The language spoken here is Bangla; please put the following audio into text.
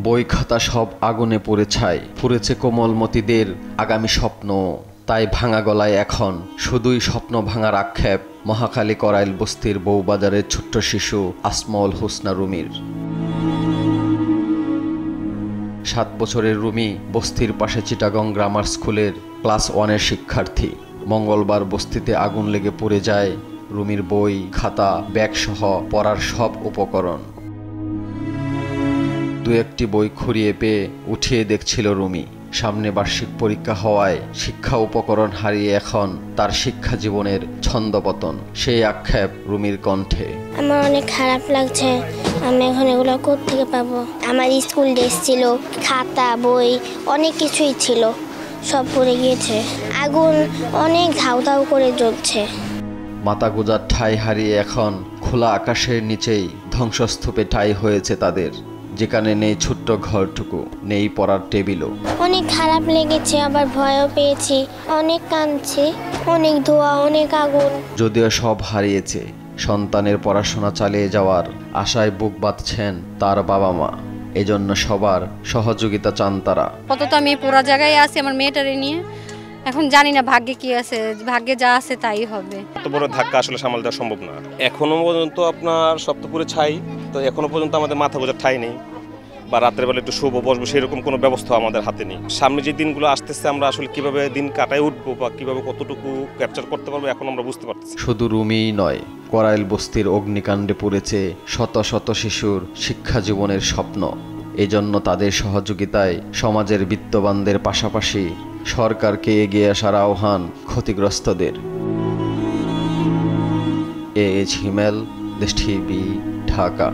বই খাতা সব আগুনে পুড়ে ছাই, পুড়েছে কোমলমতিদের আগামী স্বপ্ন। তাই ভাঙা গলায় এখন শুধুই স্বপ্ন ভাঙার আক্ষেপ মহাখালী করাইল বস্তির বউবাজারের ছোট্ট শিশু আসমাউল হোসনা রুমির। 7 বছরের রুমি বস্তির পাশে চিটাগং গ্রামার স্কুলের ক্লাস 1-এর শিক্ষার্থী। মঙ্গলবার বস্তিতে আগুন লেগে পুড়ে যায় রুমির বই, খাতা, ব্যাগ সহ পড়ার সব উপকরণ। 2-1টি বই খুঁড়িয়ে পেয়ে উঠিয়ে দেখছিল রুমি। সামনে বার্ষিক পরীক্ষা হওয়ায় শিক্ষা উপকরণ হারিয়ে এখন তার শিক্ষা জীবনের ছন্দপতন। সেই আক্ষেপ রুমির কণ্ঠে। আমার অনেক খারাপ লাগছে, আমি এখন এগুলো কোত্থেকে পাবো? আমার স্কুল ড্রেস ছিল, খাতা, বই, অনেক কিছুই ছিল, সব পুড়ে গিয়েছে। আগুন অনেক ধাউ ধাউ করে জ্বলছে। মাথা গোজার ঠাঁই হারিয়ে এখন খোলা আকাশের নিচেই ধ্বংসস্তূপে ঠাঁই হয়েছে তাদের, যেখানে নেই ছোট্ট ঘরটুকু, নেই পড়ার টেবিলও। অনেক খারাপ লেগেছে, আবার ভয়ও পেয়েছি, অনেক কাঁদছি, অনেক ধোঁয়া, অনেক আগুন। যদিও সব হারিয়েছে, সন্তানের পড়াশোনা চালিয়ে যাওয়ার আশায় বুক বাঁধছেন তার বাবা মা। এজন্য সবার সহযোগিতা চান তারা। কত আমি পুরো জায়গায় আছি আমার মেয়েটারে নিয়ে, এখন জানি না ভাগ্যে কি আছে, ভাগ্যে যা আছে তাই হবে। এত বড় ধাক্কা আসলে সামাল দেওয়া সম্ভব না। এখনো পর্যন্ত আপনার সপ্তপুরে ছাই, তো এখনো পর্যন্ত আমাদের মাথা গোজার ঠাই নেই, বা রাতের বেলা একটু শুভ বসবো সেরকম কোনো ব্যবস্থা আমাদের হাতে নেই। সামনে যে দিনগুলো আসতেছে আমরা আসলে কিভাবে দিন কাটায় উঠবো বা কিভাবে কতটুকু ক্যাপচার করতে পারবো এখন আমরা বুঝতে পারতেছি। শুধু রুমিই নয়, করাইল বস্তির অগ্নিকাণ্ডে পড়েছে শত শত শিশুর শিক্ষা জীবনের স্বপ্ন। এজন্য তাদের সহযোগিতায় সমাজের বিত্তবানদের পাশাপাশি সরকারকে এগিয়ে আসার আহ্বান ক্ষতিগ্রস্তদের। AH হিমেল, দেশ টিভি, ঢাকা।